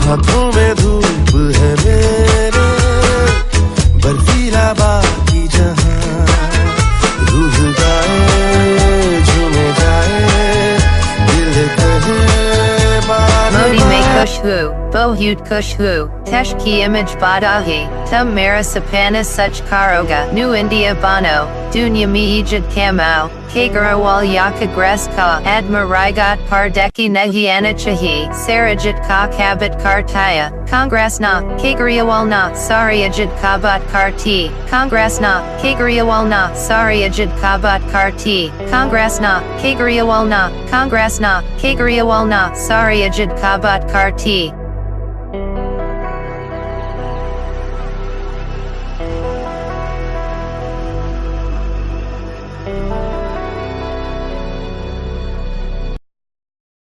हाथों में धूप है मेरे, बर्फीला बाकी जहां, रूह गाए झूमे जाए, दिल कहे Modi mein kush hu, bohut kush hu, tesh ki image badahi, tum mera sapana such karoga, new India bano, dunya mi ejid kamau, kagarawal yaka greska, adma rigat pardeki nehiana chahi, sarajit ka kabit kartaya, congress na, kagariawal na, sorry ajid kabat karti, congress na, kagariawal na, sorry ajid kabat karti, congress na, kagariawal na, congress na, kagariawal na, sorry ajid kabat karti.